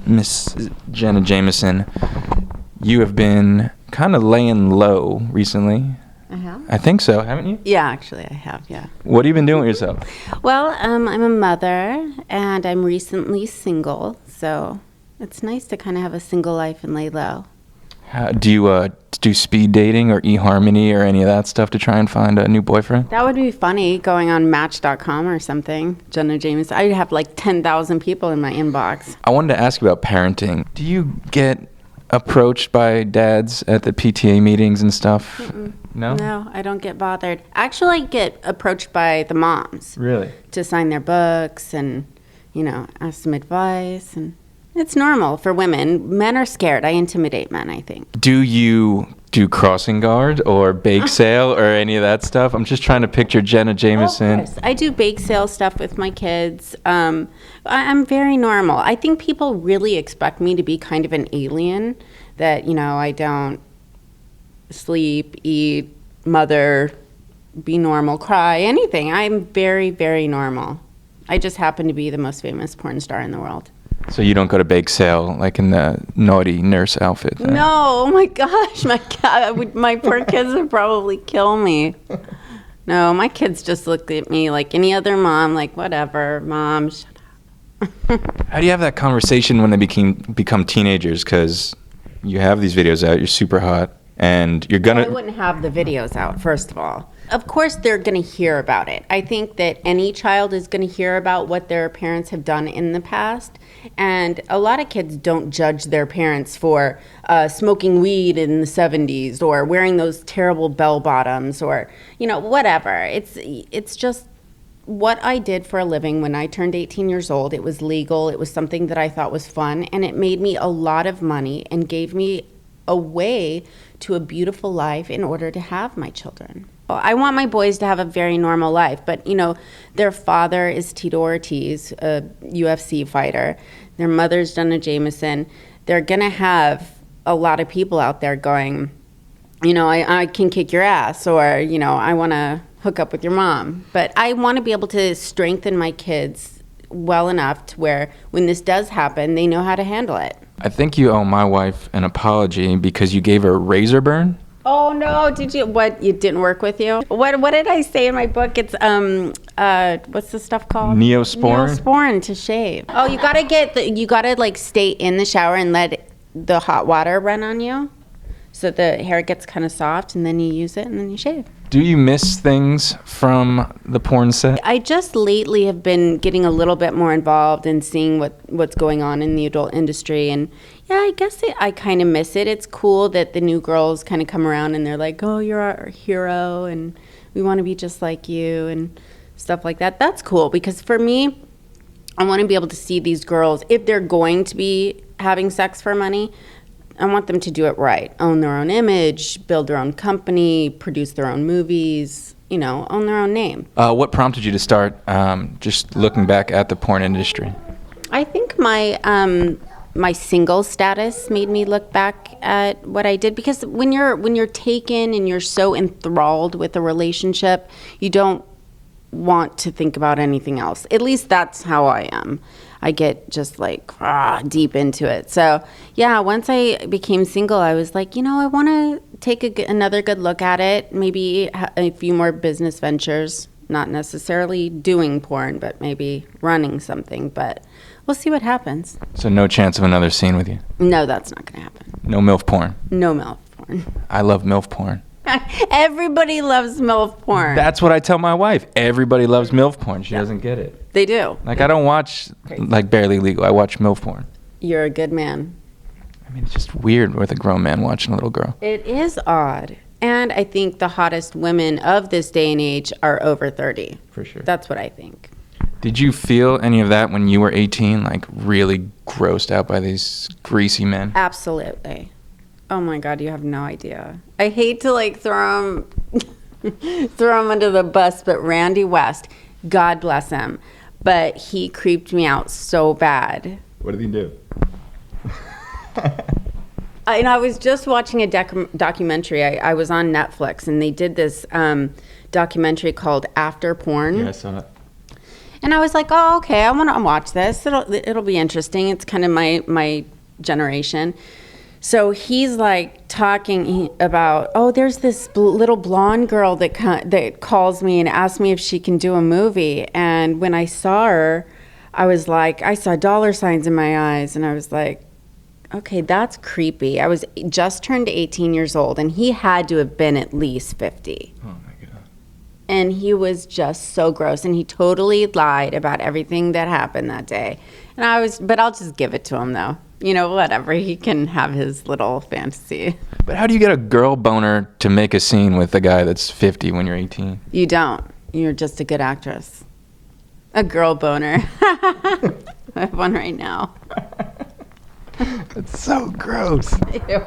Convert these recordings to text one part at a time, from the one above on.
Miss Jenna Jameson, you have been kind of laying low recently. I have? I think so, haven't you? Yeah, actually, I have, yeah. What have you been doing with yourself? Well, I'm a mother, and I'm recently single, so it's nice to kind of have a single life and lay low. Do you do speed dating or eHarmony or any of that stuff to try and find a new boyfriend? That would be funny, going on Match.com or something. Jenna Jameson. I'd have like 10,000 people in my inbox. I wanted to ask you about parenting. Do you get approached by dads at the PTA meetings and stuff? Mm-mm. No? No, I don't get bothered. Actually, I get approached by the moms. Really? To sign their books and, ask some advice. And it's normal for women. Men are scared. I intimidate men, I think. Do you do crossing guard or bake sale or any of that stuff? I'm just trying to picture Jenna Jameson. Of course. I do bake sale stuff with my kids. I'm very normal. I think people really expect me to be kind of an alien, that, I don't sleep, eat, mother, be normal, cry, anything. I'm very, very normal. I just happen to be the most famous porn star in the world. So you don't go to bake sale like in the naughty nurse outfit then? No, oh my gosh, my poor kids would probably kill me. No, my kids just look at me like any other mom, like, whatever, mom, shut up. How do you have that conversation when they become teenagers? Because you have these videos out, you're super hot, and you're gonna... I wouldn't have the videos out, first of all. Of course they're going to hear about it. I think that any child is going to hear about what their parents have done in the past. And a lot of kids don't judge their parents for smoking weed in the 70s or wearing those terrible bell bottoms or, whatever. It's just what I did for a living when I turned 18 years old. It was legal. It was something that I thought was fun. And it made me a lot of money and gave me a way to a beautiful life in order to have my children. I want my boys to have a very normal life, but, their father is Tito Ortiz, a UFC fighter. Their mother's Jenna Jameson. They're going to have a lot of people out there going, I can kick your ass, or, I want to hook up with your mom. But I want to be able to strengthen my kids well enough to where when this does happen, they know how to handle it. I think you owe my wife an apology because you gave her a razor burn. Oh no! Did you? What? It didn't work with you? What did I say in my book? It's what's the stuff called? Neosporin. Neosporin to shave. Oh, you gotta like stay in the shower and let the hot water run on you, so the hair gets kind of soft, and then you use it and then you shave. Do you miss things from the porn set? I just lately have been getting a little bit more involved and seeing what's going on in the adult industry. And yeah, I guess I kind of miss it. It's cool that the new girls kind of come around and they're like, oh, you're our hero and we want to be just like you and stuff like that. That's cool because for me, I want to be able to see these girls, if they're going to be having sex for money, I want them to do it right. Own their own image, build their own company, produce their own movies, own their own name. What prompted you to start just looking back at the porn industry? I think my single status made me look back at what I did, because when you're taken and you're so enthralled with a relationship, you don't want to think about anything else. At least that's how I am. I get just like deep into it. So yeah, once I became single, I was like, I want to take another good look at it. Maybe a few more business ventures, not necessarily doing porn, but maybe running something. But we'll see what happens. So no chance of another scene with you? No, that's not going to happen. No MILF porn? No MILF porn. I love MILF porn. Everybody loves MILF porn. That's what I tell my wife. Everybody loves MILF porn. She doesn't get it. They do. Like, I don't watch, like, Barely Legal. I watch MILF porn. You're a good man. I mean, it's just weird with a grown man watching a little girl. It is odd. And I think the hottest women of this day and age are over 30. For sure. That's what I think. Did you feel any of that when you were 18, like, really grossed out by these greasy men? Absolutely. Oh my God, you have no idea. I hate to like throw him under the bus, but Randy West, God bless him, but he creeped me out so bad. What did he do? I was just watching a documentary. I was on Netflix, and they did this documentary called After Porn. Yeah, I saw it. And I was like, oh, okay, I want to watch this. It'll be interesting. It's kind of my generation. So he's like talking about, oh, there's this little blonde girl that calls me and asks me if she can do a movie. And when I saw her, I was like, I saw dollar signs in my eyes, and I was like, okay, that's creepy. I was just turned 18 years old, and he had to have been at least 50. Oh my God. And he was just so gross, and he totally lied about everything that happened that day. But I'll just give it to him though. Whatever, he can have his little fantasy. But how do you get a girl boner to make a scene with a guy that's 50 when you're 18? You don't. You're just a good actress. A girl boner. I have one right now. That's so gross. Ew.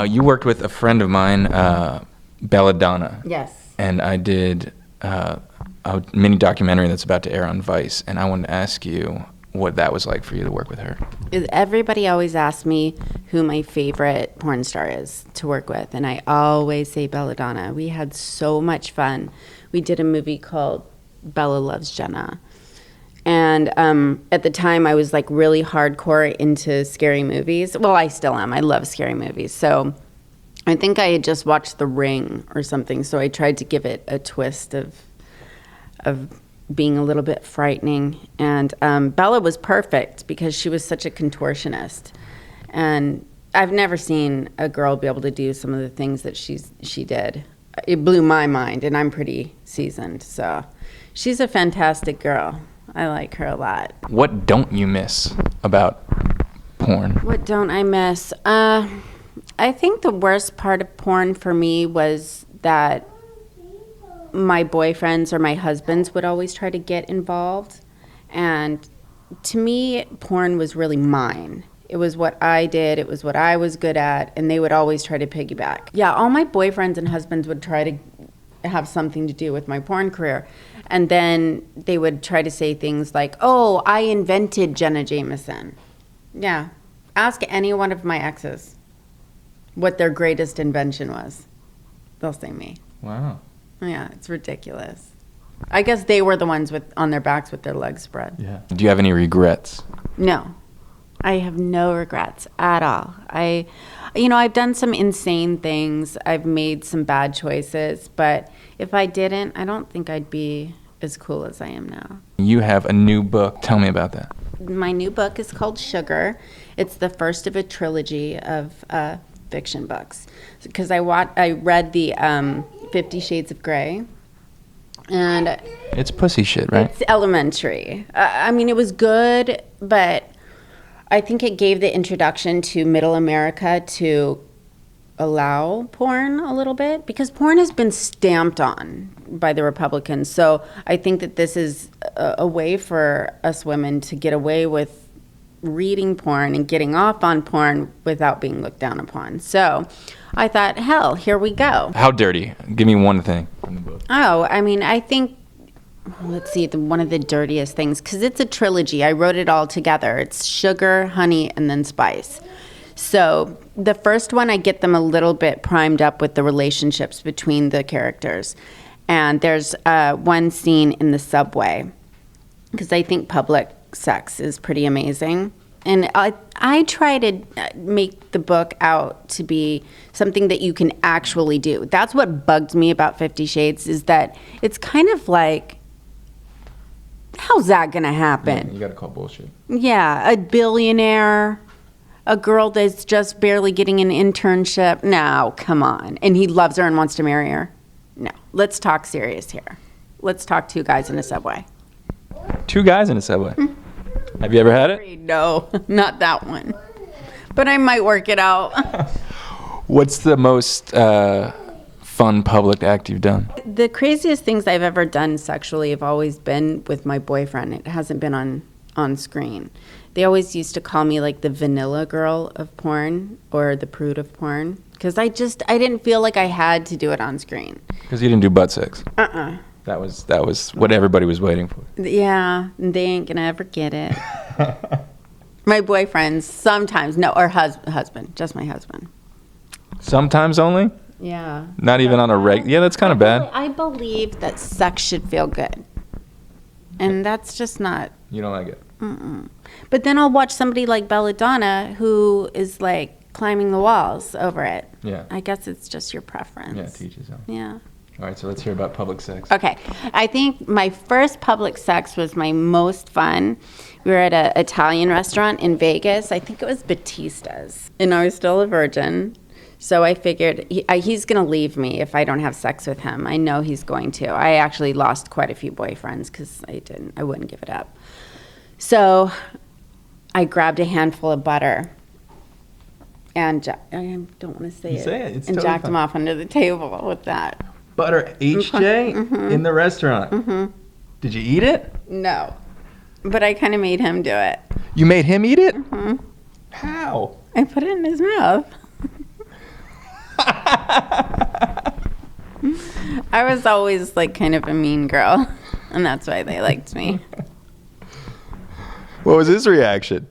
You worked with a friend of mine, Belladonna. Yes. And I did a mini documentary that's about to air on Vice, and I wanted to ask you what that was like for you to work with her. Everybody always asks me who my favorite porn star is to work with, and I always say Belladonna. We had so much fun. We did a movie called Bella Loves Jenna. And at the time, I was like really hardcore into scary movies. Well, I still am. I love scary movies. So I think I had just watched The Ring or something, so I tried to give it a twist of being a little bit frightening. And Bella was perfect because she was such a contortionist. And I've never seen a girl be able to do some of the things that she did. It blew my mind, and I'm pretty seasoned. So she's a fantastic girl. I like her a lot. What don't you miss about porn? What don't I miss? I think the worst part of porn for me was that my boyfriends or my husbands would always try to get involved. And to me, porn was really mine. It was what I did. It was what I was good at. And they would always try to piggyback. Yeah, all my boyfriends and husbands would try to have something to do with my porn career. And then they would try to say things like, oh, I invented Jenna Jameson. Yeah. Ask any one of my exes what their greatest invention was. They'll say me. Wow. Yeah, it's ridiculous. I guess they were the ones on their backs with their legs spread. Yeah. Do you have any regrets? No. I have no regrets at all. I've done some insane things. I've made some bad choices, but if I didn't, I don't think I'd be as cool as I am now. You have a new book. Tell me about that. My new book is called Sugar. It's the first of a trilogy of fiction books. Because I read the 50 Shades of Grey. And it's pussy shit, right? It's elementary. It was good, but I think it gave the introduction to middle America to allow porn a little bit, because porn has been stamped on by the Republicans. So I think that this is a way for us women to get away with reading porn and getting off on porn without being looked down upon. So I thought, hell, here we go. How dirty? Give me one thing from the book. I think, let's see, one of the dirtiest things, because it's a trilogy. I wrote it all together. It's sugar, honey, and then spice. So the first one, I get them a little bit primed up with the relationships between the characters. And there's one scene in the subway, because I think public sex is pretty amazing. And I try to make the book out to be something that you can actually do. That's what bugged me about 50 Shades, is that it's kind of like, how's that going to happen? Yeah, you got to call bullshit. Yeah, a billionaire, a girl that's just barely getting an internship. No, come on. And he loves her and wants to marry her. No, let's talk serious here. Let's talk two guys in a subway. Two guys in a subway? Have you ever had it? No, not that one. But I might work it out. What's the most fun public act you've done? The craziest things I've ever done sexually have always been with my boyfriend. It hasn't been on screen. They always used to call me like the vanilla girl of porn, or the prude of porn, because I didn't feel like I had to do it on screen. Because you didn't do butt sex. That was what everybody was waiting for. Yeah, they ain't gonna ever get it. My boyfriends sometimes, no, or husband, just my husband. Sometimes only? Yeah. Not even on a reg. Yeah, that's kind of bad. I believe that sex should feel good. And that's just not. You don't like it? But then I'll watch somebody like Belladonna who is like climbing the walls over it. Yeah. I guess it's just your preference. Yeah, teach his own. Yeah. All right, so let's hear about public sex. Okay. I think my first public sex was my most fun. We were at an Italian restaurant in Vegas. I think it was Batista's. And I was still a virgin. So I figured he's going to leave me if I don't have sex with him. I know he's going to. I actually lost quite a few boyfriends because I wouldn't give it up. So I grabbed a handful of butter and I don't want to say it. Say it. It's and totally jacked fine. him off under the table with that. Butter HJ in the restaurant. Did you eat it? No. But I kind of made him do it. You made him eat it? How? I put it in his mouth. I was always like kind of a mean girl, and that's why they liked me. What was his reaction?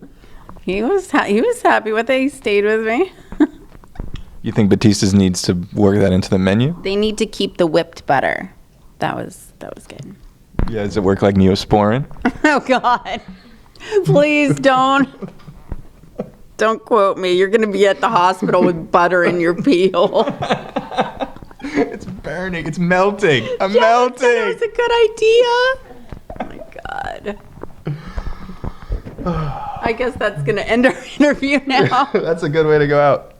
He was happy with it. He stayed with me. You think Batista's needs to work that into the menu? They need to keep the whipped butter. That was good. Yeah, does it work like Neosporin? Oh God! Please don't quote me. You're gonna be at the hospital with butter in your peel. It's burning. It's melting. I'm That melting. was a good idea. Oh my God. I guess that's gonna end our interview now. That's a good way to go out.